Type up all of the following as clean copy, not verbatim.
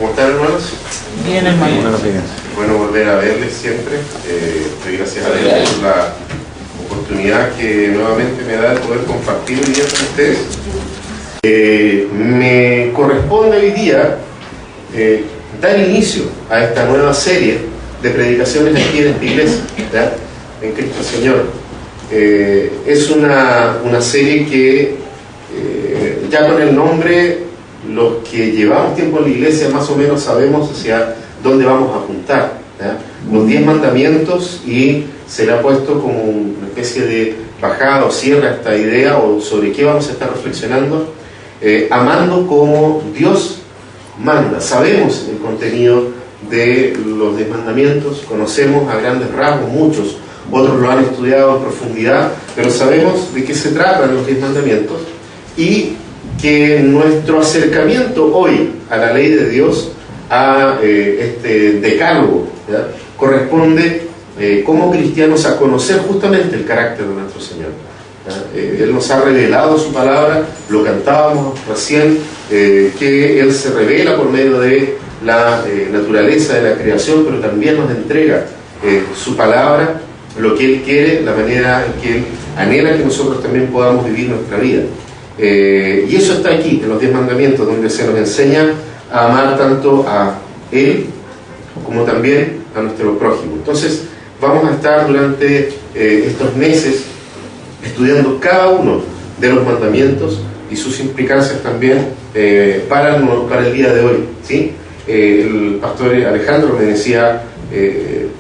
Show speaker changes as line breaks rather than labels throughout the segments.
¿Cómo están, hermanos?
Bien, hermano.
Bueno, volver a verles siempre. Doy gracias a Dios por la oportunidad que nuevamente me da de poder compartir hoy día con ustedes. Me corresponde hoy día dar inicio a esta nueva serie de predicaciones aquí en esta iglesia, ¿verdad? En Cristo Señor. Es una serie que ya con el nombre, los que llevamos tiempo en la iglesia más o menos sabemos hacia dónde vamos a apuntar, ¿verdad? Los 10 mandamientos, y se le ha puesto como una especie de bajada o cierre a esta idea o sobre qué vamos a estar reflexionando. Amando como Dios manda. Sabemos el contenido de los 10 mandamientos, conocemos a grandes rasgos, muchos, otros lo han estudiado en profundidad, pero sabemos de qué se tratan los 10 mandamientos, y que nuestro acercamiento hoy a la ley de Dios, a este decálogo, ¿verdad?, corresponde como cristianos a conocer justamente el carácter de nuestro Señor. Él nos ha revelado su palabra, lo cantábamos recién, que Él se revela por medio de la naturaleza de la creación, pero también nos entrega su palabra, lo que Él quiere, la manera en que Él anhela que nosotros también podamos vivir nuestra vida. Y eso está aquí, en los 10 mandamientos, donde se nos enseña a amar tanto a Él como también a nuestro prójimo. Entonces, vamos a estar durante estos meses estudiando cada uno de los mandamientos y sus implicancias también para el día de hoy, ¿sí? El pastor Alejandro me decía,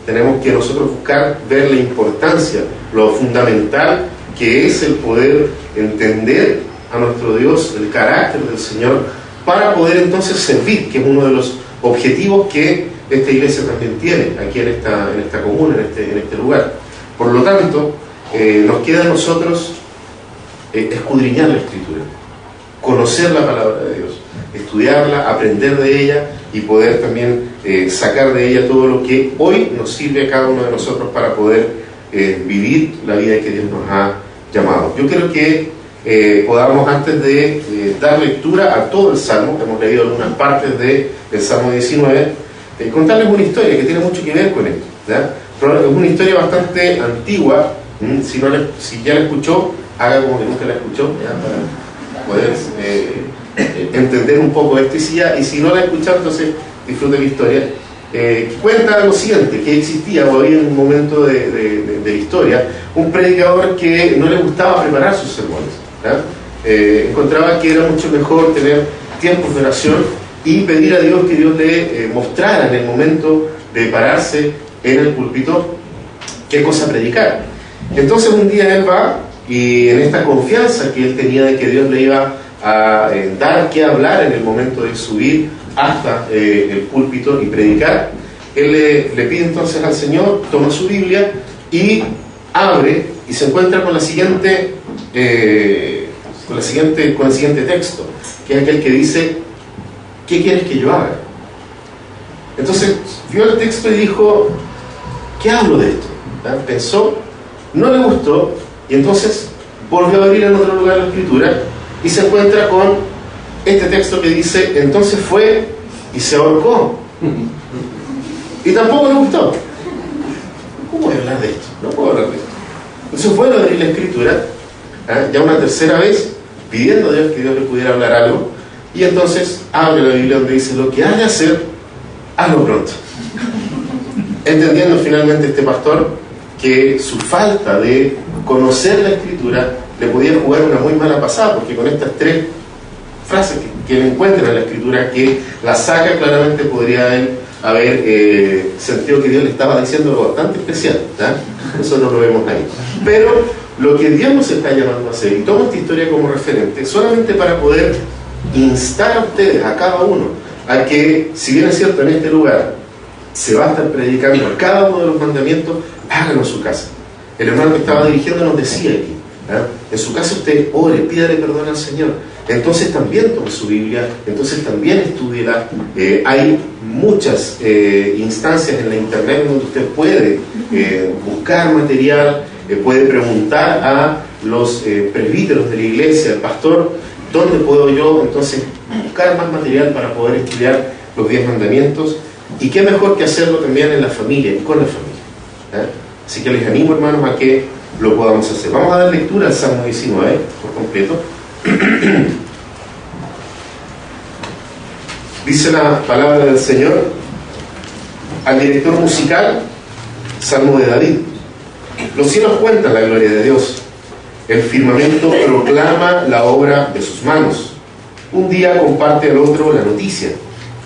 tenemos que nosotros buscar ver la importancia, lo fundamental que es el poder entender a nuestro Dios, el carácter del Señor, para poder entonces servir, que es uno de los objetivos que esta iglesia también tiene aquí en esta comuna, en este lugar. Por lo tanto, nos queda a nosotros escudriñar la Escritura, conocer la palabra de Dios, estudiarla, aprender de ella y poder también sacar de ella todo lo que hoy nos sirve a cada uno de nosotros para poder vivir la vida que Dios nos ha llamado. Yo creo que podamos, antes de dar lectura a todo el Salmo, hemos leído algunas partes del Salmo 19, contarles una historia que tiene mucho que ver con esto, ¿verdad? Pero es una historia bastante antigua. Si ya la escuchó, haga como que nunca la escuchó, ¿ya? Para poder entender un poco esto, y si no la ha escuchado, entonces disfrute la historia. Cuenta lo siguiente, que existía o había en un momento de la historia un predicador que no le gustaba preparar sus sermones, ¿verdad? Encontraba que era mucho mejor tener tiempos de oración y pedir a Dios que Dios le mostrara en el momento de pararse en el púlpito qué cosa predicar. Entonces un día él va, y en esta confianza que él tenía de que Dios le iba a dar qué hablar en el momento de subir hasta el púlpito y predicar, él le pide entonces al Señor, toma su Biblia y abre y se encuentra con el siguiente texto, que es aquel que dice: ¿qué quieres que yo haga? Entonces vio el texto y dijo: ¿qué hablo de esto? ¿verdad? Pensó, no le gustó, y entonces volvió a abrir en otro lugar la Escritura y se encuentra con este texto que dice: entonces fue y se ahorcó. Y tampoco le gustó. ¿Cómo voy a hablar de esto? No puedo hablar de esto. Entonces vuelve a abrir la Escritura, ya una tercera vez, pidiendo a Dios que Dios le pudiera hablar algo, y entonces abre la Biblia donde dice: lo que has de hacer, hazlo pronto. Entendiendo finalmente este pastor que su falta de conocer la Escritura le podía jugar una muy mala pasada, porque con estas 3 frases que él encuentra en la Escritura, que la saca claramente, podría él haber sentido que Dios le estaba diciendo algo bastante especial, ¿verdad? Nosotros lo vemos ahí. Pero lo que Dios nos está llamando a hacer, y tomo esta historia como referente, solamente para poder instar a ustedes, a cada uno, a que, si bien es cierto, en este lugar se va a estar predicando a cada uno de los mandamientos, háganlo en su casa. El hermano que estaba dirigiendo nos decía aquí, ¿verdad? En su casa usted ore, pídale perdón al Señor, entonces también tome su Biblia, entonces también estúdiela. Hay muchas instancias en la internet donde usted puede buscar material, puede preguntar a los presbíteros de la iglesia, al pastor: ¿dónde puedo yo entonces buscar más material para poder estudiar los 10 mandamientos, y qué mejor que hacerlo también en la familia y con la familia. Así que les animo, hermanos, a que lo podamos hacer. Vamos a dar lectura al Salmo 19 por completo. Dice la palabra del Señor al director musical, Salmo de David: los cielos cuentan la gloria de Dios, el firmamento proclama la obra de sus manos. Un día comparte al otro la noticia,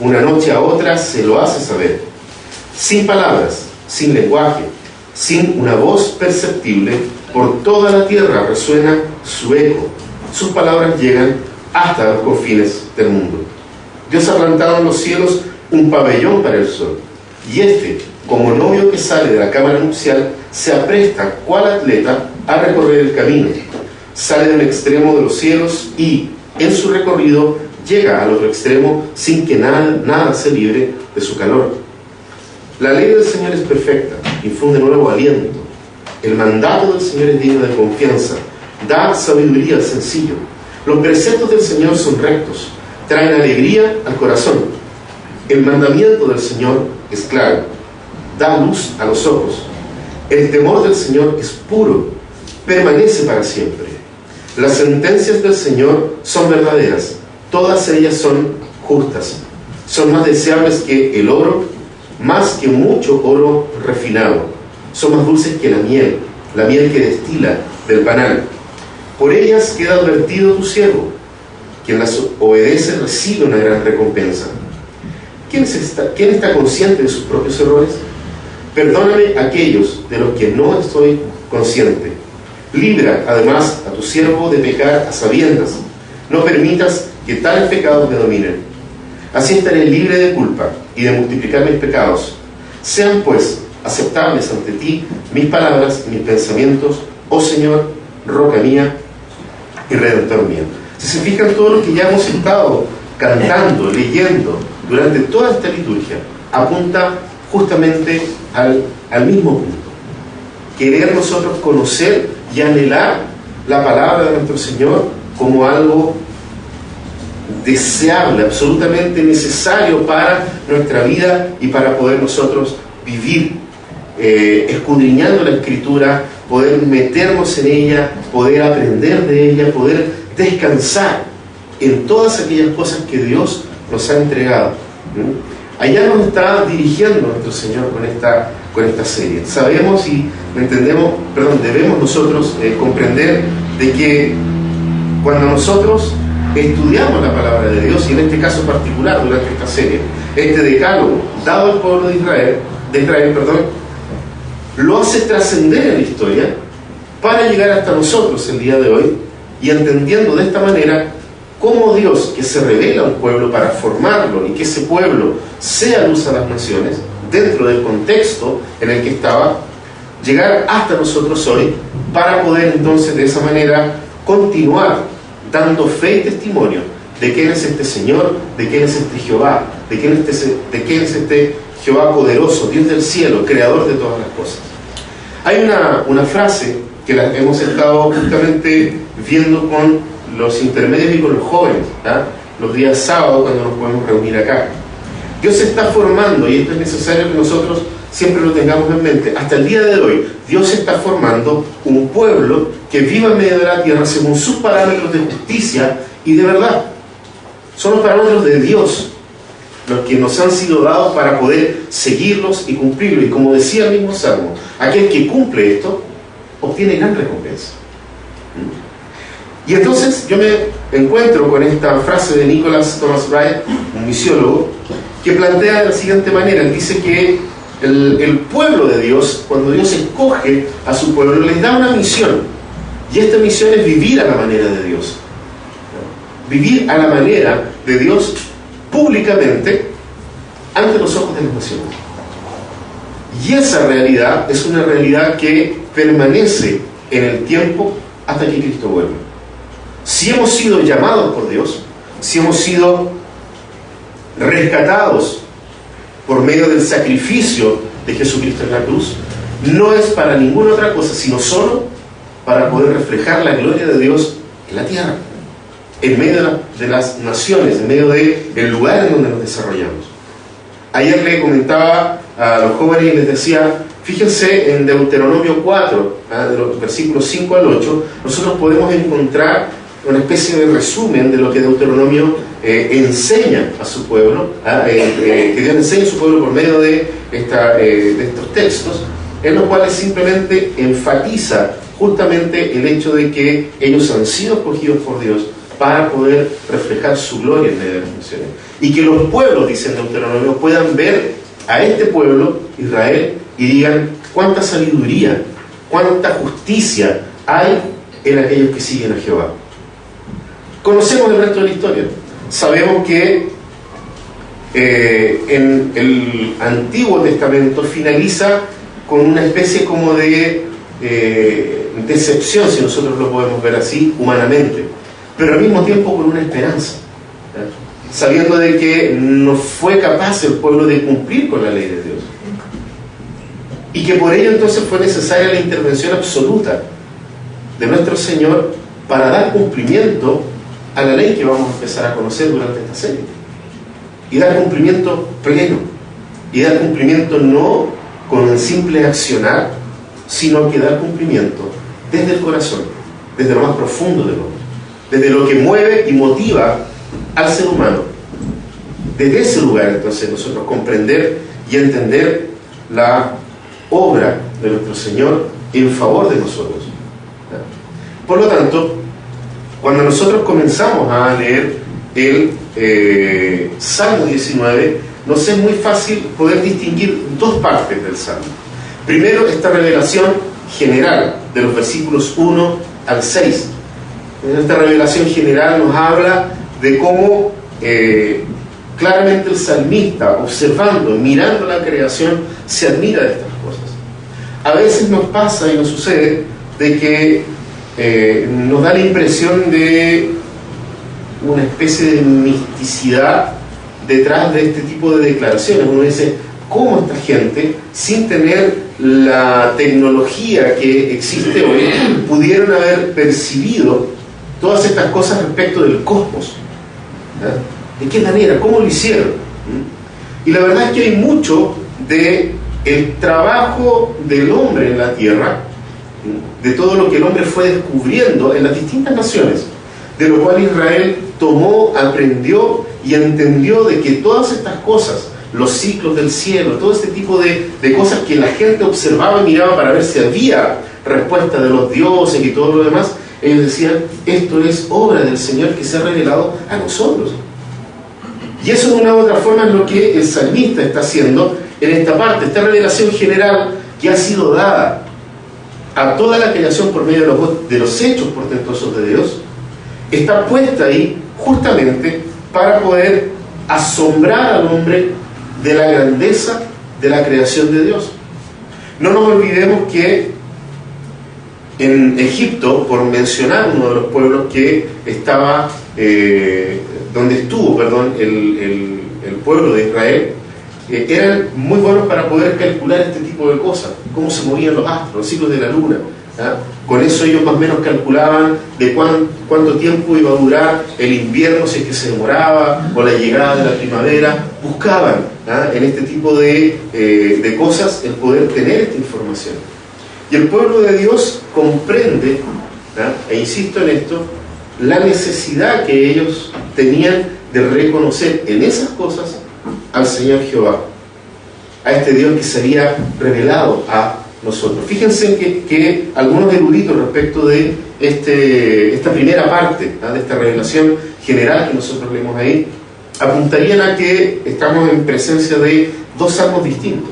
una noche a otra se lo hace saber. Sin palabras, sin lenguaje, sin una voz perceptible, por toda la tierra resuena su eco. Sus palabras llegan hasta los confines del mundo. Dios ha plantado en los cielos un pabellón para el sol, y este, como novio que sale de la cámara nupcial, se apresta, cual atleta, a recorrer el camino. Sale de un extremo de los cielos y, en su recorrido, llega al otro extremo sin que nada se libre de su calor. La ley del Señor es perfecta, infunde nuevo aliento. El mandato del Señor es digno de confianza, da sabiduría al sencillo. Los preceptos del Señor son rectos, traen alegría al corazón. El mandamiento del Señor es claro, da luz a los ojos. El temor del Señor es puro, permanece para siempre. Las sentencias del Señor son verdaderas, todas ellas son justas. Son más deseables que el oro, más que mucho oro refinado. Son más dulces que la miel que destila del panal. Por ellas queda advertido tu siervo. Quien las obedece recibe una gran recompensa. ¿Quién está consciente de sus propios errores? Perdóname aquellos de los que no estoy consciente. Libra, además, a tu siervo de pecar a sabiendas. No permitas que tales pecados me dominen. Así estaré libre de culpa y de multiplicar mis pecados. Sean, pues, aceptables ante ti mis palabras y mis pensamientos, oh Señor, roca mía y redentor mío. Si se fijan, todo lo que ya hemos estado cantando, leyendo durante toda esta liturgia, apunta justamente al mismo punto. Querer nosotros conocer y anhelar la palabra de nuestro Señor como algo deseable, absolutamente necesario para nuestra vida y para poder nosotros vivir escudriñando la Escritura, poder meternos en ella, poder aprender de ella, poder descansar en todas aquellas cosas que Dios nos ha entregado. Allá nos está dirigiendo nuestro Señor con esta serie. Sabemos y entendemos, debemos nosotros comprender de que cuando nosotros estudiamos la palabra de Dios, y en este caso particular durante esta serie, este decálogo dado al pueblo de Israel, lo hace trascender en la historia para llegar hasta nosotros el día de hoy, y entendiendo de esta manera cómo Dios, que se revela a un pueblo para formarlo y que ese pueblo sea luz a las naciones, dentro del contexto en el que estaba, llegar hasta nosotros hoy para poder entonces de esa manera continuar dando fe y testimonio de quién es este Señor, de quién es este Jehová, de quién es este Jehová poderoso, Dios del cielo, creador de todas las cosas. Hay una frase que la hemos estado justamente viendo con los intermedios y con los jóvenes, los días sábados cuando nos podemos reunir acá. Dios se está formando, y esto es necesario que nosotros siempre lo tengamos en mente. Hasta el día de hoy, Dios está formando un pueblo que viva en medio de la tierra según sus parámetros de justicia y de verdad. Son los parámetros de Dios los que nos han sido dados para poder seguirlos y cumplirlos. Y como decía el mismo Salmo, aquel que cumple esto obtiene gran recompensa. Y entonces yo me encuentro con esta frase de Nicholas Thomas Wright, un misiólogo, que plantea de la siguiente manera. Él dice que el pueblo de Dios, cuando Dios escoge a su pueblo, les da una misión, y esta misión es vivir a la manera de Dios, vivir a la manera de Dios públicamente ante los ojos de las naciones. Y esa realidad es una realidad que permanece en el tiempo hasta que Cristo vuelva. Si hemos sido llamados por Dios, si hemos sido rescatados por medio del sacrificio de Jesucristo en la cruz, no es para ninguna otra cosa, sino solo para poder reflejar la gloria de Dios en la tierra, en medio de las naciones, en medio del lugar en donde nos desarrollamos. Ayer le comentaba a los jóvenes y les decía, fíjense en Deuteronomio 4, de los versículos 5 al 8, nosotros podemos encontrar una especie de resumen de lo que Deuteronomio enseña a su pueblo, que Dios enseña a su pueblo por medio de estos textos, en los cuales simplemente enfatiza justamente el hecho de que ellos han sido escogidos por Dios para poder reflejar su gloria en medio de las naciones. Y que los pueblos, dice Deuteronomio, puedan ver a este pueblo, Israel, y digan cuánta sabiduría, cuánta justicia hay en aquellos que siguen a Jehová. Conocemos el resto de la historia. Sabemos que en el Antiguo Testamento finaliza con una especie como de decepción, si nosotros lo podemos ver así, humanamente, pero al mismo tiempo con una esperanza, ¿verdad? Sabiendo de que no fue capaz el pueblo de cumplir con la ley de Dios, y que por ello entonces fue necesaria la intervención absoluta de nuestro Señor para dar cumplimiento a la ley que vamos a empezar a conocer durante esta serie, y dar cumplimiento pleno, y dar cumplimiento no con el simple accionar, sino que dar cumplimiento desde el corazón, desde lo más profundo del hombre, desde lo que mueve y motiva al ser humano. Desde ese lugar entonces nosotros comprender y entender la obra de nuestro Señor en favor de nosotros. Por lo tanto, cuando nosotros comenzamos a leer el Salmo 19, nos es muy fácil poder distinguir dos partes del Salmo. Primero, esta revelación general de los versículos 1 al 6. Esta revelación general nos habla de cómo claramente el salmista, observando, mirando la creación, se admira de estas cosas. A veces nos pasa y nos sucede de que nos da la impresión de una especie de misticidad detrás de este tipo de declaraciones. Uno dice, ¿cómo esta gente, sin tener la tecnología que existe hoy, pudieron haber percibido todas estas cosas respecto del cosmos? ¿verdad? ¿De qué manera? ¿Cómo lo hicieron? Y la verdad es que hay mucho de el trabajo del hombre en la tierra, de todo lo que el hombre fue descubriendo en las distintas naciones, de lo cual Israel tomó, aprendió y entendió de que todas estas cosas, los ciclos del cielo, todo este tipo de cosas que la gente observaba y miraba para ver si había respuesta de los dioses y todo lo demás, ellos decían, esto es obra del Señor que se ha revelado a nosotros. Y eso de una u otra forma es lo que el salmista está haciendo en esta parte, esta revelación general que ha sido dada a toda la creación por medio de los hechos portentosos de Dios, está puesta ahí justamente para poder asombrar al hombre de la grandeza de la creación de Dios. No nos olvidemos que en Egipto, por mencionar uno de los pueblos que estaba, donde estuvo, el pueblo de Israel, eran muy buenos para poder calcular este tipo de cosas, cómo se movían los astros, los ciclos de la luna. Con eso ellos más o menos calculaban de cuánto tiempo iba a durar el invierno, si es que se demoraba, o la llegada de la primavera. Buscaban en este tipo de cosas el poder tener esta información. Y el pueblo de Dios comprende, e insisto en esto, la necesidad que ellos tenían de reconocer en esas cosas al Señor Jehová, a este Dios que se había revelado a nosotros. Fíjense que algunos eruditos respecto de esta primera parte, de esta revelación general que nosotros leemos ahí, apuntarían a que estamos en presencia de dos salmos distintos.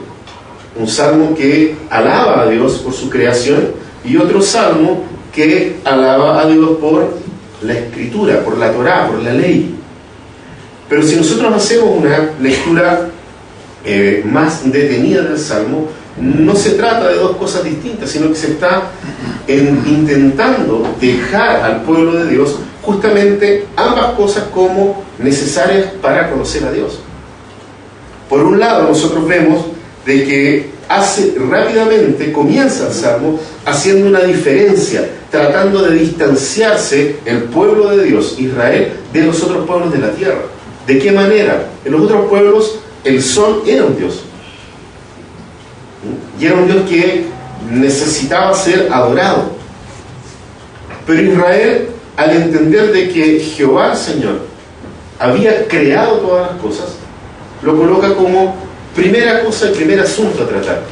Un salmo que alaba a Dios por su creación y otro salmo que alaba a Dios por la escritura, por la Torá, por la ley. Pero si nosotros hacemos una lectura más detenida del salmo, no se trata de dos cosas distintas, sino que se está intentando dejar al pueblo de Dios justamente ambas cosas como necesarias para conocer a Dios. Por un lado, nosotros vemos de que rápidamente comienza el Salmo haciendo una diferencia, tratando de distanciarse el pueblo de Dios, Israel, de los otros pueblos de la tierra. ¿De qué manera? En los otros pueblos el sol era un Dios. Y era un Dios que necesitaba ser adorado. Pero Israel, al entender de que Jehová el Señor había creado todas las cosas, lo coloca como primera cosa, el primer asunto a tratar.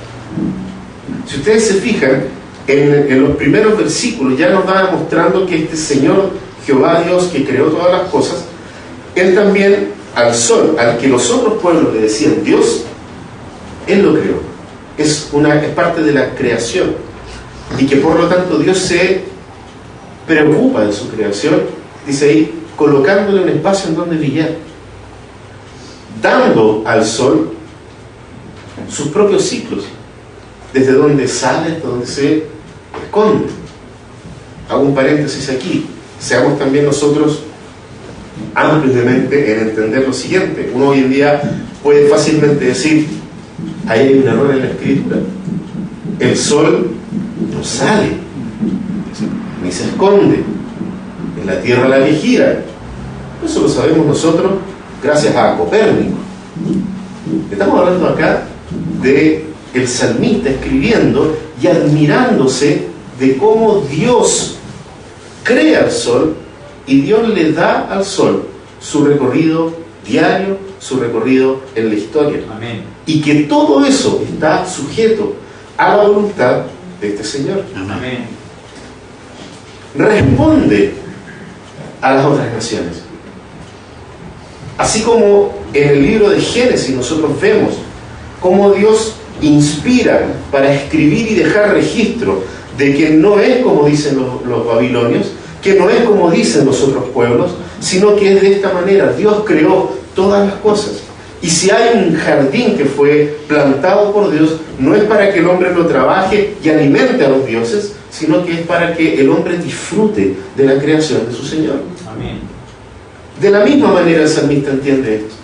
Si ustedes se fijan, en los primeros versículos ya nos va mostrando que este Señor, Jehová Dios, que creó todas las cosas, Él también al sol, al que los otros pueblos le decían Dios, Él lo creó. Es parte de la creación. Y que por lo tanto Dios se preocupa de su creación, dice ahí, colocándole un espacio en donde brillar, dando al sol sus propios ciclos, desde donde sale hasta donde se esconde. Hago un paréntesis aquí. Seamos también nosotros amplios de mente en entender lo siguiente. Uno hoy en día puede fácilmente decir, ahí hay un error en la escritura. El sol no sale, ni se esconde, en la tierra la gira. Eso lo sabemos nosotros gracias a Copérnico. Estamos hablando acá de el salmista escribiendo y admirándose de cómo Dios crea el sol y Dios le da al sol su recorrido diario, su recorrido en la historia.
Amén.
Y que todo eso está sujeto a la voluntad de este Señor.
Amén.
Responde a las otras naciones. Así como en el libro de Génesis nosotros vemos cómo Dios inspira para escribir y dejar registro de que no es como dicen los babilonios, que no es como dicen los otros pueblos, sino que es de esta manera. Dios creó todas las cosas. Y si hay un jardín que fue plantado por Dios, no es para que el hombre lo trabaje y alimente a los dioses, sino que es para que el hombre disfrute de la creación de su Señor.
Amén.
De la misma manera el salmista entiende esto.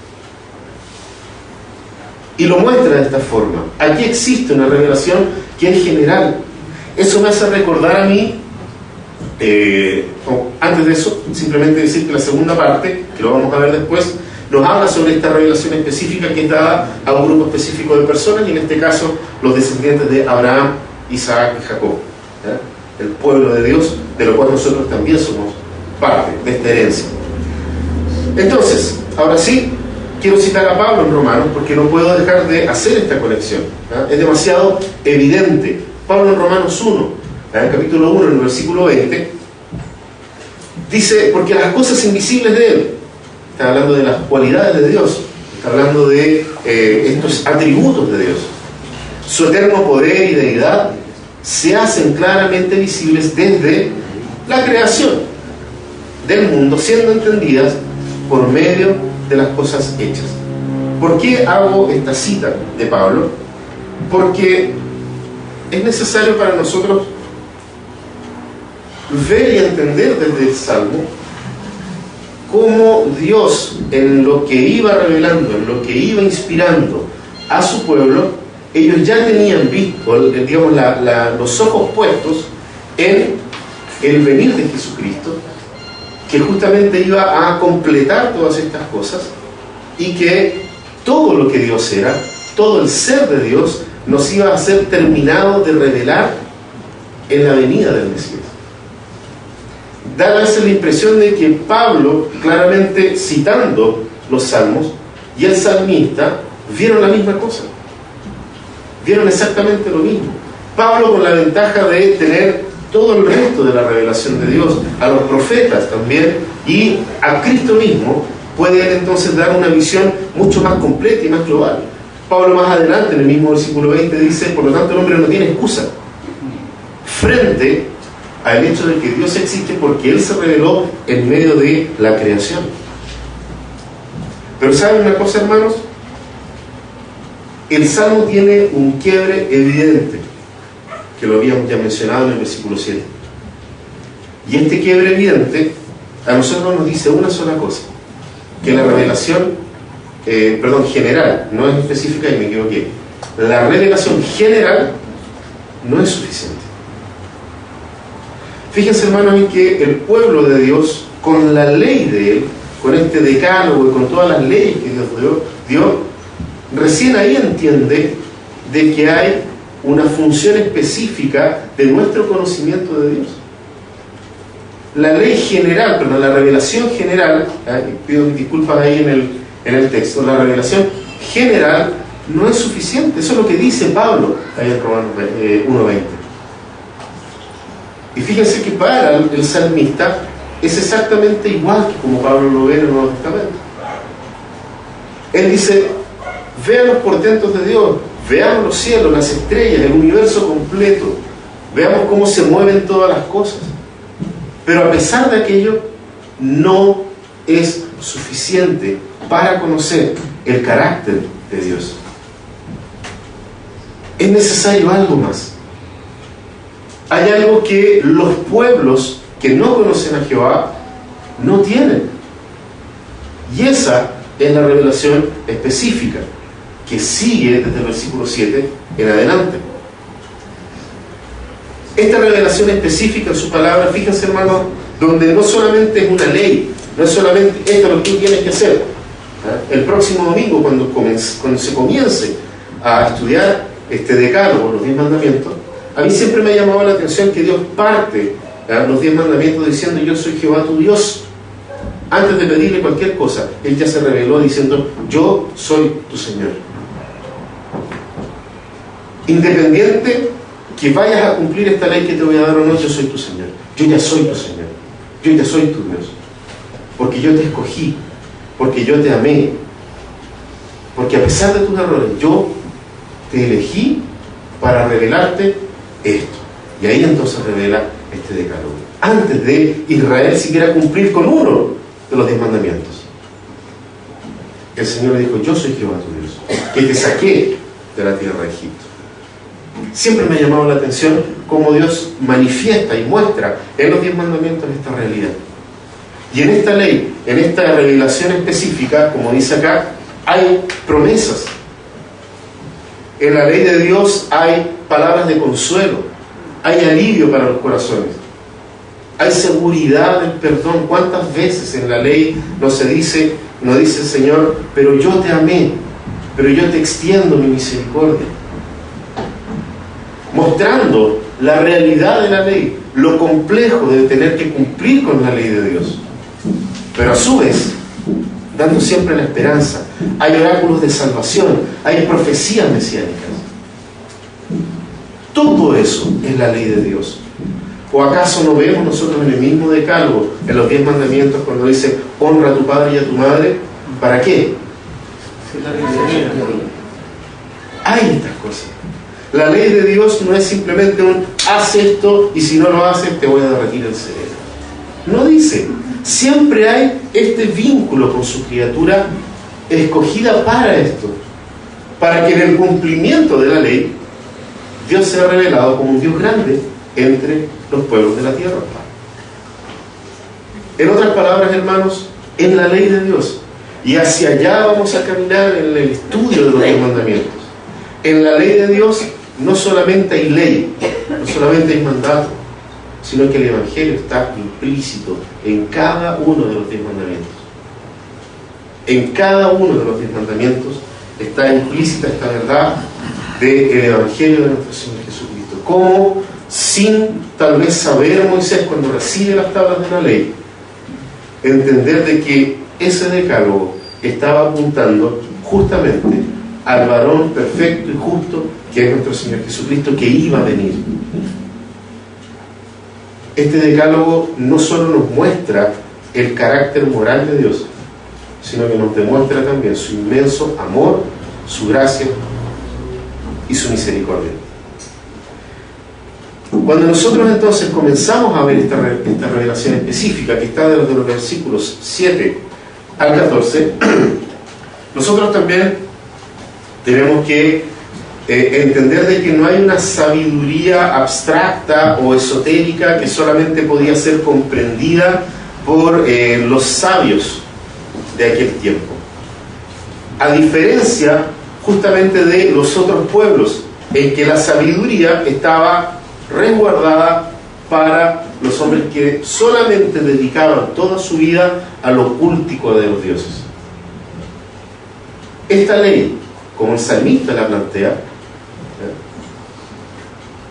Y lo muestra de esta forma. Aquí existe una revelación que es general. Eso me hace recordar a mí, antes de eso, simplemente decir que la segunda parte, que lo vamos a ver después, nos habla sobre esta revelación específica que es dada a un grupo específico de personas, y en este caso los descendientes de Abraham, Isaac y Jacob, ¿ya? El pueblo de Dios, de lo cual nosotros también somos parte de esta herencia. Entonces, ahora sí, quiero citar a Pablo en Romanos, porque no puedo dejar de hacer esta conexión, ¿ya? Es demasiado evidente. Pablo en Romanos 1, ¿ya? En capítulo 1, en el versículo 20, dice, porque las cosas invisibles de Él, está hablando de las cualidades de Dios, está hablando de estos atributos de Dios, su eterno poder y deidad, se hacen claramente visibles desde la creación del mundo, siendo entendidas por medio de las cosas hechas. ¿Por qué hago esta cita de Pablo? Porque es necesario para nosotros ver y entender desde el Salmo cómo Dios, en lo que iba revelando, en lo que iba inspirando a su pueblo, ellos ya tenían visto, digamos, los ojos puestos en el venir de Jesucristo, que justamente iba a completar todas estas cosas, y que todo lo que Dios era, todo el ser de Dios, nos iba a ser terminado de revelar en la venida del Mesías. Da a veces la impresión de que Pablo, claramente citando los salmos, y el salmista vieron la misma cosa, vieron exactamente lo mismo. Pablo, con la ventaja de tener todo el resto de la revelación de Dios, a los profetas también, y a Cristo mismo, puede entonces dar una visión mucho más completa y más global. Pablo más adelante, en el mismo versículo 20, dice, por lo tanto el hombre no tiene excusa frente al hecho de que Dios existe, porque Él se reveló en medio de la creación. Pero ¿saben una cosa, hermanos? El Salmo tiene un quiebre evidente, que lo habíamos ya mencionado en el versículo 7. Y este quiebre evidente a nosotros nos dice una sola cosa, que la revelación, general, no es específica, y me equivoqué. La revelación general no es suficiente. Fíjense, hermanos, en que el pueblo de Dios, con la ley de Él, con este decálogo y con todas las leyes que Dios dio, recién ahí entiende de que hay una función específica de nuestro conocimiento de Dios. La ley general, perdón, la revelación general, pido disculpas ahí en el texto, la revelación general no es suficiente. Eso es lo que dice Pablo ahí en Romanos 1:20. Y fíjense que para el salmista es exactamente igual que como Pablo lo ve en el Nuevo Testamento. Él dice: vean los portentos de Dios, veamos los cielos, las estrellas, el universo completo, veamos cómo se mueven todas las cosas. Pero a pesar de aquello, no es suficiente para conocer el carácter de Dios. Es necesario algo más. Hay algo que los pueblos que no conocen a Jehová no tienen. Y esa es la revelación específica que sigue desde el versículo 7 en adelante. Esta revelación específica en su palabra, fíjense, hermanos, donde no solamente es una ley, no es solamente esto lo que tú tienes que hacer. El próximo domingo, cuando se comience a estudiar este decálogo, los 10 mandamientos, a mí siempre me ha llamado la atención que Dios parte los 10 mandamientos diciendo: yo soy Jehová tu Dios. Antes de pedirle cualquier cosa, Él ya se reveló diciendo: yo soy tu Señor. Independiente que vayas a cumplir esta ley que te voy a dar o no, yo soy tu Señor. Yo ya soy tu Señor. Yo ya soy tu Dios. Porque yo te escogí. Porque yo te amé. Porque a pesar de tus errores, yo te elegí para revelarte esto. Y ahí entonces revela este decálogo. Antes de Israel siquiera cumplir con uno de los 10 mandamientos, el Señor le dijo: yo soy Jehová tu Dios, que te saqué de la tierra de Egipto. Siempre me ha llamado la atención cómo Dios manifiesta y muestra en los 10 mandamientos esta realidad. Y en esta ley, en esta revelación específica, como dice acá, hay promesas. En la ley de Dios hay palabras de consuelo, hay alivio para los corazones, hay seguridad del perdón. ¿Cuántas veces en la ley no dice el Señor: pero yo te amé, pero yo te extiendo mi misericordia? Mostrando la realidad de la ley, lo complejo de tener que cumplir con la ley de Dios, pero a su vez dando siempre la esperanza. Hay oráculos de salvación, hay profecías mesiánicas. Todo eso es la ley de Dios. ¿O acaso no vemos nosotros en el mismo decálogo, en los 10 mandamientos, cuando dice: honra a tu padre y a tu madre? ¿Para qué? Hay estas cosas. La ley de Dios no es simplemente un: haz esto y si no lo haces te voy a derretir el cerebro. No dice. Siempre hay este vínculo con su criatura escogida para esto, para que en el cumplimiento de la ley Dios sea revelado como un Dios grande entre los pueblos de la tierra. En otras palabras, hermanos, en la ley de Dios, y hacia allá vamos a caminar en el estudio de los 10 mandamientos. En la ley de Dios no solamente hay ley, no solamente hay mandato, sino que el Evangelio está implícito en cada uno de los 10 mandamientos. En cada uno de los 10 mandamientos está implícita esta verdad del Evangelio de nuestro Señor Jesucristo. Como sin tal vez saber Moisés cuando recibe las tablas de la ley, entender de que ese decálogo estaba apuntando justamente al varón perfecto y justo que es nuestro Señor Jesucristo, que iba a venir. Este decálogo no solo nos muestra el carácter moral de Dios, sino que nos demuestra también su inmenso amor, su gracia y su misericordia. Cuando nosotros entonces comenzamos a ver esta revelación específica que está desde los versículos 7 al 14, nosotros también tenemos que entender de que no hay una sabiduría abstracta o esotérica que solamente podía ser comprendida por los sabios de aquel tiempo. A diferencia justamente de los otros pueblos, en que la sabiduría estaba resguardada para los hombres que solamente dedicaban toda su vida a lo cultico de los dioses. Esta ley como el salmista la plantea,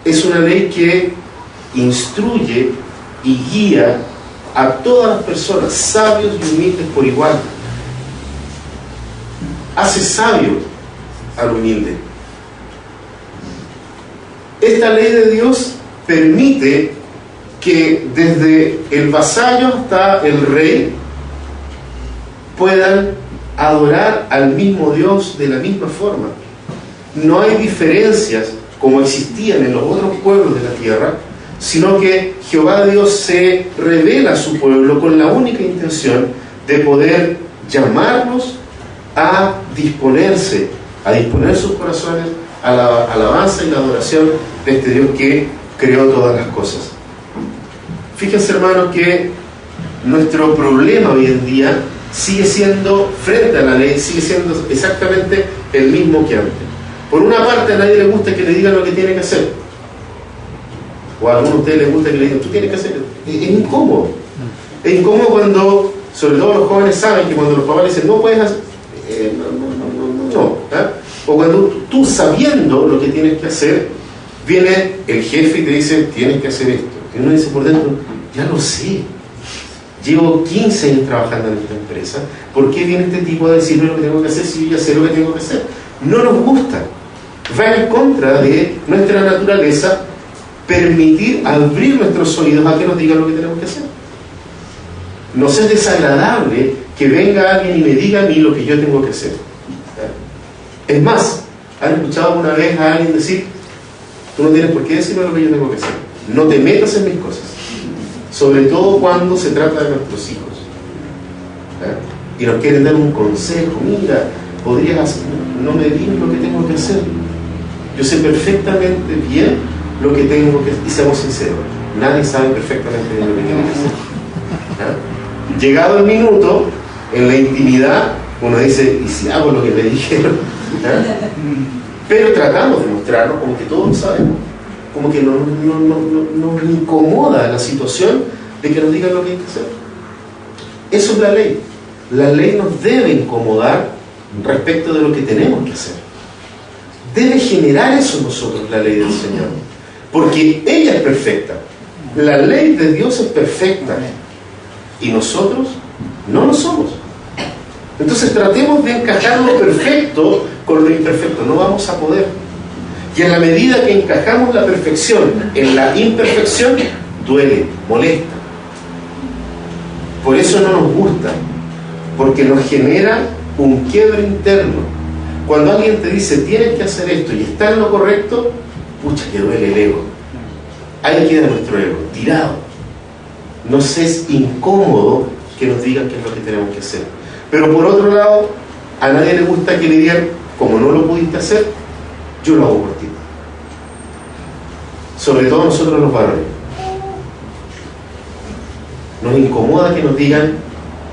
es una ley que instruye y guía a todas las personas, sabios y humildes por igual. Hace sabio al humilde. Esta ley de Dios permite que desde el vasallo hasta el rey puedan adorar al mismo Dios de la misma forma. No hay diferencias como existían en los otros pueblos de la tierra, sino que Jehová Dios se revela a su pueblo con la única intención de poder llamarlos a disponerse, a disponer sus corazones a la alabanza y la adoración de este Dios que creó todas las cosas. Fíjense, hermanos, que nuestro problema hoy en día sigue siendo, frente a la ley, sigue siendo exactamente el mismo que antes. Por una parte, a nadie le gusta que le digan lo que tiene que hacer, o a algunos de ustedes les gusta que le digan, tú tienes que hacer. Es incómodo. Es incómodo cuando, sobre todo los jóvenes saben que cuando los papás le dicen, no puedes hacer, no. O cuando tú sabiendo lo que tienes que hacer, viene el jefe y te dice, tienes que hacer esto. Y uno dice por dentro, ya lo sé. Llevo 15 años trabajando en esta empresa. ¿Por qué viene este tipo a decirme lo que tengo que hacer si yo ya sé lo que tengo que hacer? No nos gusta. Va en contra de nuestra naturaleza permitir abrir nuestros oídos a que nos digan lo que tenemos que hacer. Nos es desagradable que venga alguien y me diga a mí lo que yo tengo que hacer. Es más, ¿han escuchado alguna vez a alguien decir, tú no tienes por qué decirme lo que yo tengo que hacer? No te metas en mis cosas. Sobre todo cuando se trata de nuestros hijos. Y nos quieren dar un consejo, mira, podrías hacer, no me digas lo que tengo que hacer. Yo sé perfectamente bien lo que tengo que hacer. Y seamos sinceros, nadie sabe perfectamente bien lo que tiene que hacer. Llegado el minuto, en la intimidad, uno dice, ¿y si hago lo que me dijeron? Pero tratamos de mostrarnos como que todos lo sabemos, como que nos incomoda la situación de que nos digan lo que hay que hacer. Eso es la ley. La ley nos debe incomodar respecto de lo que tenemos que hacer. Debe generar eso en nosotros, la ley del Señor, porque ella es perfecta. La ley de Dios es perfecta y nosotros no lo somos. Entonces tratemos de encajar lo perfecto con lo imperfecto. No vamos a poder. Y en la medida que encajamos la perfección en la imperfección, duele, molesta. Por eso no nos gusta, porque nos genera un quiebre interno. Cuando alguien te dice, tienes que hacer esto y está en lo correcto, pucha, que duele el ego. Ahí queda nuestro ego, tirado. Nos es incómodo que nos digan qué es lo que tenemos que hacer. Pero por otro lado, a nadie le gusta que le digan, como no lo pudiste hacer, yo lo hago por ti. Sobre todo nosotros los varones. Nos incomoda que nos digan,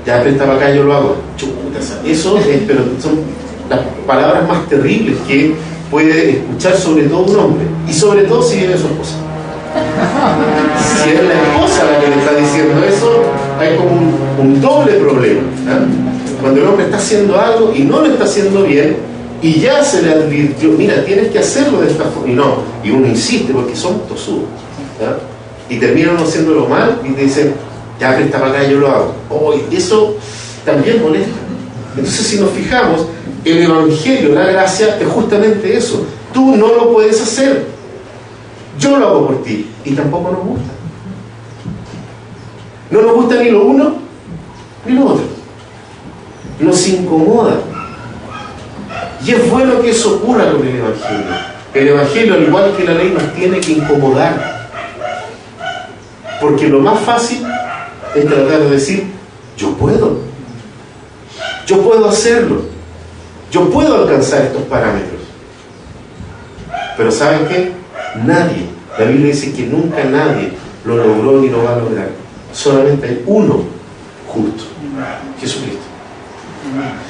ya presta para acá, yo lo hago. Chuta, eso es, pero son las palabras más terribles que puede escuchar sobre todo un hombre. Y sobre todo si viene su esposa. Si es la esposa la que le está diciendo eso, hay como un doble problema. Cuando el hombre está haciendo algo y no lo está haciendo bien, y ya se le advirtió, mira, tienes que hacerlo de esta forma, y no, y uno insiste porque son tosudos, y terminan haciéndolo mal y te dicen, ya presta para acá, yo lo hago. Eso también molesta. Entonces, si nos fijamos, el Evangelio, la gracia, es justamente eso. Tú no lo puedes hacer, yo lo hago por ti, y tampoco nos gusta. No nos gusta ni lo uno ni lo otro. Nos incomoda. Y es bueno que eso ocurra con el Evangelio. El Evangelio, al igual que la ley, nos tiene que incomodar. Porque lo más fácil es tratar de decir, yo puedo hacerlo, yo puedo alcanzar estos parámetros. Pero ¿saben qué? Nadie, la Biblia dice que nunca nadie lo logró ni lo va a lograr. Solamente hay uno justo, Jesucristo.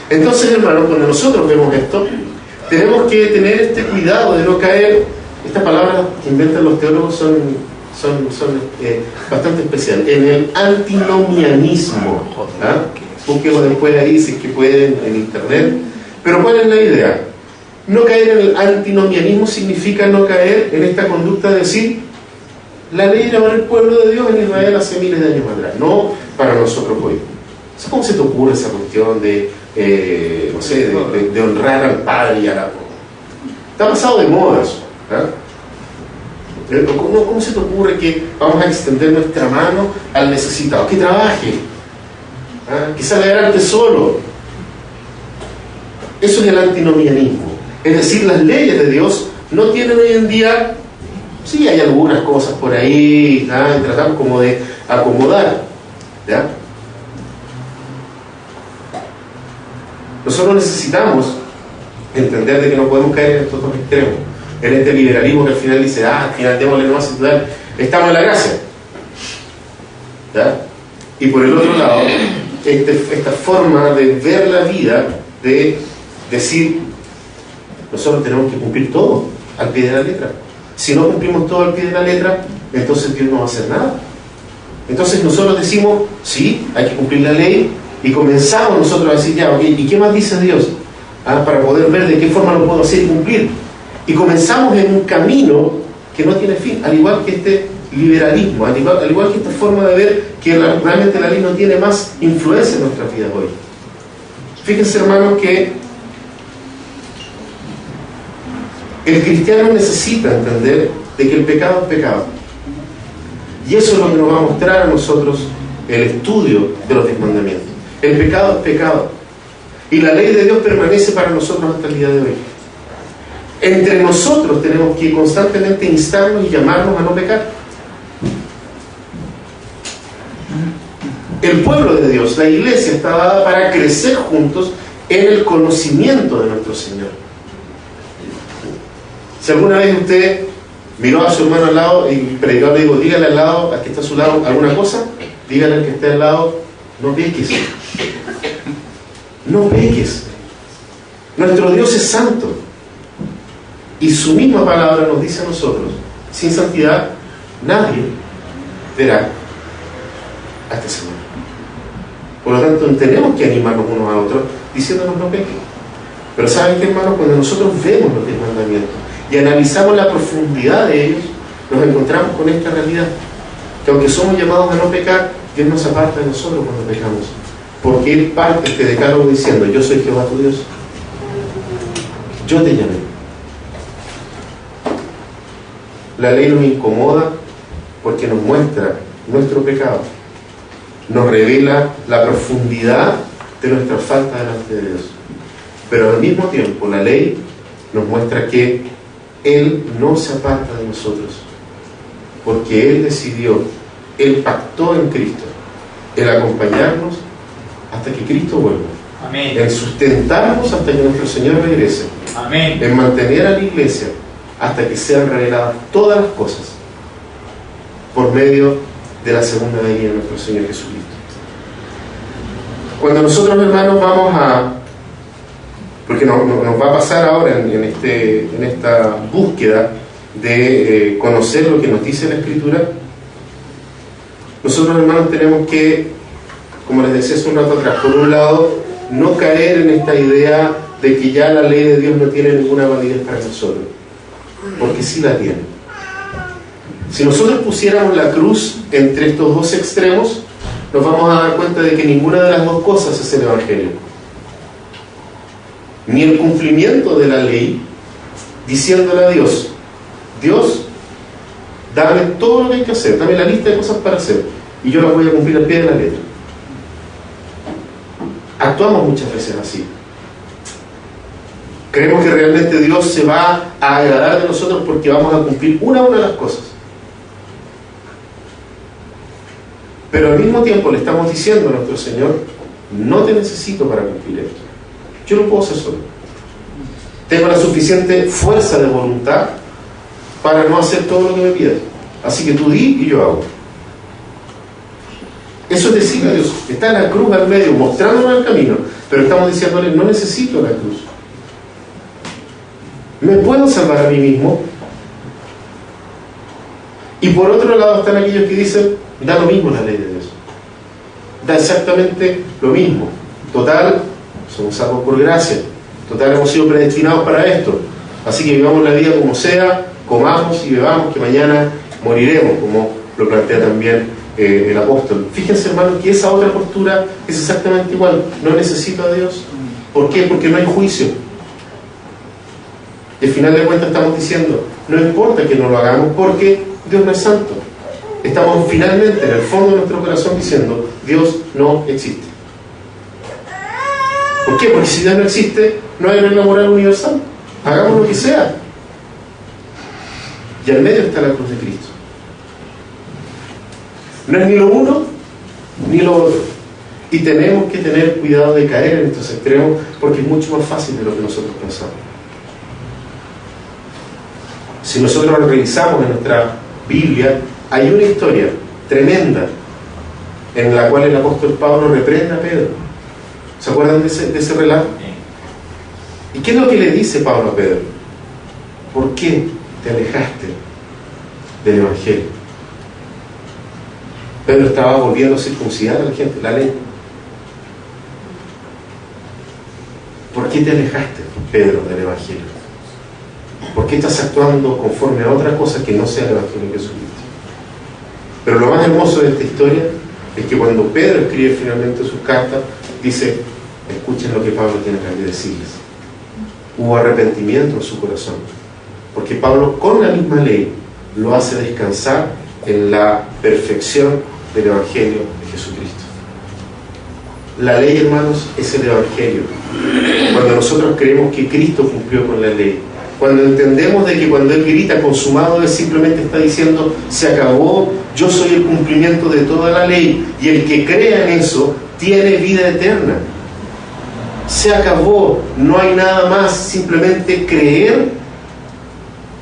Entonces, hermanos, cuando nosotros vemos esto, tenemos que tener este cuidado de no caer. Estas palabras que inventan los teólogos son bastante especiales. En el antinomianismo. Búsquenlo después ahí si es que pueden en internet. Pero ¿cuál es la idea? No caer en el antinomianismo significa no caer en esta conducta de decir la ley era para el pueblo de Dios en Israel hace miles de años atrás, no para nosotros hoy. ¿Cómo se te ocurre esa cuestión de, no sé, de honrar al padre y a la... Está pasado de moda eso, ¿eh? ¿Cómo se te ocurre que vamos a extender nuestra mano al necesitado? Que trabaje, que salga adelante solo. Eso es el antinomianismo. Es decir, las leyes de Dios no tienen hoy en día... Sí, hay algunas cosas por ahí, y tratamos como de acomodar, ¿ya? Nosotros necesitamos entender de que no podemos caer en estos dos extremos, en este liberalismo que al final dice, al final démosle nomás y total, estamos en la gracia, ¿ya? Y por el otro lado, esta forma de ver la vida, de decir, nosotros tenemos que cumplir todo al pie de la letra. Si no cumplimos todo al pie de la letra, entonces Dios no va a hacer nada. Entonces nosotros decimos, sí, hay que cumplir la ley, y comenzamos nosotros a decir, ya, ok, ¿y qué más dice Dios? Para poder ver de qué forma lo puedo hacer y cumplir. Y comenzamos en un camino que no tiene fin, al igual que este liberalismo, al igual que esta forma de ver que realmente la ley no tiene más influencia en nuestras vidas hoy. Fíjense, hermanos, que el cristiano necesita entender de que el pecado es pecado. Y eso es lo que nos va a mostrar a nosotros el estudio de los 10 mandamientos. El pecado es pecado. Y la ley de Dios permanece para nosotros hasta el día de hoy. Entre nosotros tenemos que constantemente instarnos y llamarnos a no pecar. El pueblo de Dios, la iglesia, está dada para crecer juntos en el conocimiento de nuestro Señor. Si alguna vez usted miró a su hermano al lado y el predicador le dijo, dígale al lado, al que está a su lado, alguna cosa, dígale al que esté al lado, no peques. No peques. Nuestro Dios es santo. Y su misma palabra nos dice a nosotros, sin santidad, nadie verá a este Señor. Por lo tanto, tenemos que animarnos unos a otros diciéndonos no peques. Pero ¿saben qué, hermanos? Cuando nosotros vemos los 10 mandamientos y analizamos la profundidad de ellos, nos encontramos con esta realidad, que aunque somos llamados a no pecar, Dios nos aparta de nosotros cuando pecamos, porque Él parte este decálogo diciendo, yo soy Jehová tu Dios, yo te llamé. La ley nos incomoda porque nos muestra nuestro pecado, nos revela la profundidad de nuestra falta delante de Dios, pero al mismo tiempo la ley nos muestra que Él no se aparta de nosotros, porque Él decidió, Él pactó en Cristo, el acompañarnos hasta que Cristo vuelva. Amén. En sustentarnos hasta que nuestro Señor regrese. Amén. En mantener a la iglesia hasta que sean reveladas todas las cosas por medio de la segunda venida de nuestro Señor Jesucristo. Cuando nosotros, hermanos, vamos a... porque nos va a pasar ahora en esta búsqueda de conocer lo que nos dice la Escritura, nosotros, hermanos, tenemos que, como les decía hace un rato atrás, por un lado, no caer en esta idea de que ya la ley de Dios no tiene ninguna validez para nosotros, porque sí la tiene. Si nosotros pusiéramos la cruz entre estos dos extremos, nos vamos a dar cuenta de que ninguna de las dos cosas es el Evangelio. Ni el cumplimiento de la ley, diciéndole a Dios, Dios, dame todo lo que hay que hacer, dame la lista de cosas para hacer, y yo las voy a cumplir al pie de la letra. Actuamos muchas veces así. Creemos que realmente Dios se va a agradar de nosotros porque vamos a cumplir una de las cosas. Pero al mismo tiempo le estamos diciendo a nuestro Señor, no te necesito para cumplir esto. Yo no puedo hacer solo. Tengo la suficiente fuerza de voluntad para no hacer todo lo que me pidas. Así que tú di y yo hago. Eso es decirle a Dios, está la cruz al medio, mostrándonos el camino, pero estamos diciéndole, no necesito la cruz. Me puedo salvar a mí mismo. Y por otro lado están aquellos que dicen, da lo mismo la ley de Dios. Da exactamente lo mismo. Total, somos salvos por gracia. Total, hemos sido predestinados para esto. Así que vivamos la vida como sea, comamos y bebamos, que mañana moriremos, como lo plantea también el apóstol. Fíjense, hermanos, que esa otra postura es exactamente igual. No necesito a Dios. ¿Por qué? Porque no hay juicio. Y al final de cuentas estamos diciendo, no importa que no lo hagamos porque Dios no es santo. Estamos finalmente en el fondo de nuestro corazón diciendo, Dios no existe. ¿Por qué? Porque si Dios no existe, no hay regla moral universal. Hagamos lo que sea. Y al medio está la cruz de Cristo. No es ni lo uno ni lo otro. Y tenemos que tener cuidado de caer en estos extremos porque es mucho más fácil de lo que nosotros pensamos. Si nosotros revisamos en nuestra Biblia, hay una historia tremenda en la cual el apóstol Pablo reprende a Pedro. ¿Se acuerdan de ese relato? ¿Y qué es lo que le dice Pablo a Pedro? ¿Por qué te alejaste del Evangelio? Pedro estaba volviendo a circuncidar a la gente, la ley. ¿Por qué te alejaste, Pedro, del Evangelio? ¿Por qué estás actuando conforme a otra cosa que no sea el Evangelio de Jesucristo? Pero lo más hermoso de esta historia es que cuando Pedro escribe finalmente sus cartas, dice, escuchen lo que Pablo tiene que decirles. Hubo arrepentimiento en su corazón, porque Pablo con la misma ley lo hace descansar en la perfección del Evangelio de Jesucristo. La ley, hermanos, es el Evangelio. Cuando nosotros creemos que Cristo cumplió con la ley, cuando entendemos de que cuando Él grita consumado, Él simplemente está diciendo se acabó, yo soy el cumplimiento de toda la ley, y el que crea en eso tiene vida eterna. Se acabó, no hay nada más, simplemente creer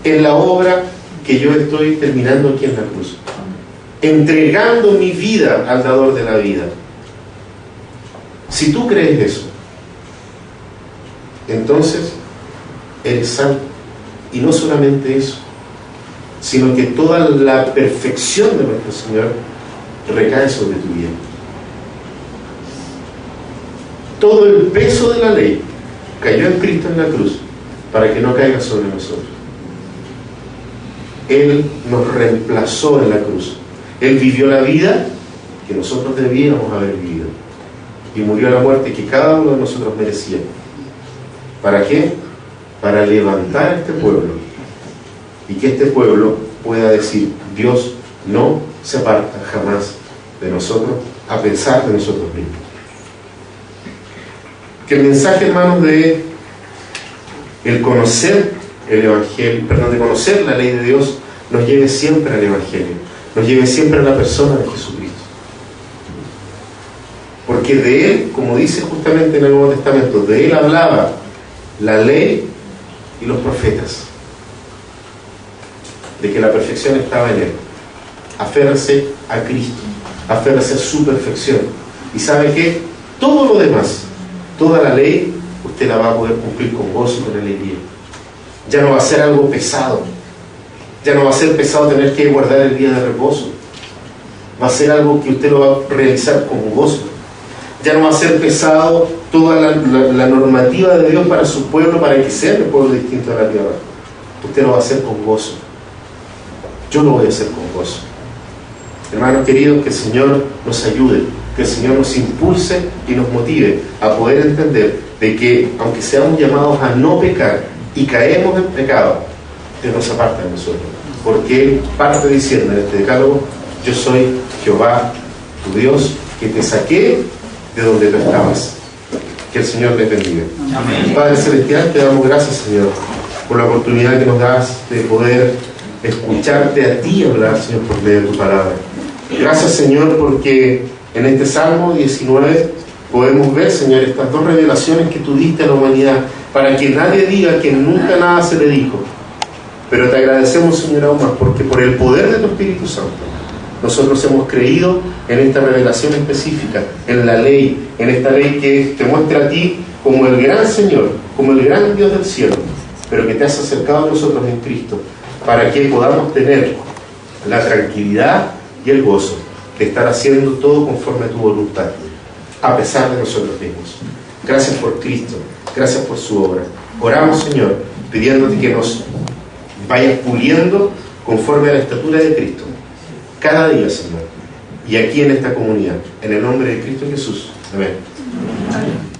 en la obra que yo estoy terminando aquí en la cruz, entregando mi vida al dador de la vida. Si tú crees eso, entonces eres salvo. Y no solamente eso, sino que toda la perfección de nuestro Señor recae sobre tu vida. Todo el peso de la ley cayó en Cristo en la cruz para que no caiga sobre nosotros. Él nos reemplazó en la cruz. Él vivió la vida que nosotros debíamos haber vivido y murió la muerte que cada uno de nosotros merecía. ¿Para qué? Para levantar a este pueblo y que este pueblo pueda decir, Dios no se aparta jamás de nosotros a pesar de nosotros mismos. Que el mensaje, hermanos, de el conocer el Evangelio, de conocer la ley de Dios, nos lleve siempre al Evangelio, nos lleve siempre a la persona de Jesucristo. Porque de Él, como dice justamente en el Nuevo Testamento, de Él hablaba la ley y los profetas, de que la perfección estaba en Él. Aférrese a Cristo, aférrese a su perfección. Y ¿sabe qué? Todo lo demás, toda la ley, usted la va a poder cumplir con gozo y con alegría. Ya no va a ser algo pesado. Ya no va a ser pesado tener que guardar el día de reposo. Va a ser algo que usted lo va a realizar con gozo. Ya no va a ser pesado toda la normativa de Dios para su pueblo, para que sea el pueblo distinto de la tierra. Usted lo va a hacer con gozo. Yo lo voy a hacer con gozo. Hermanos queridos, que el Señor nos ayude, que el Señor nos impulse y nos motive a poder entender de que, aunque seamos llamados a no pecar y caemos en pecado, Dios nos aparta de nosotros. Porque Él parte diciendo en este decálogo, yo soy Jehová, tu Dios, que te saqué de donde tú estabas. Que el Señor te bendiga. Amén. Padre Celestial, te damos gracias, Señor, por la oportunidad que nos das de poder escucharte a ti hablar, Señor, por medio de tu palabra. Gracias, Señor, porque en este Salmo 19 podemos ver, Señor, estas dos revelaciones que tú diste a la humanidad, para que nadie diga que nunca nada se le dijo. Pero te agradecemos, Señor, aún más, porque por el poder de tu Espíritu Santo, nosotros hemos creído en esta revelación específica, en la ley, en esta ley que te muestra a ti como el gran Señor, como el gran Dios del cielo, pero que te has acercado a nosotros en Cristo, para que podamos tener la tranquilidad y el gozo de estar haciendo todo conforme a tu voluntad, a pesar de nosotros mismos. Gracias por Cristo, Gracias por su obra. Oramos, Señor, pidiéndote que nos vayas puliendo conforme a la estatura de Cristo. Cada día, Señor. Y aquí en esta comunidad. En el nombre de Cristo Jesús. Amén.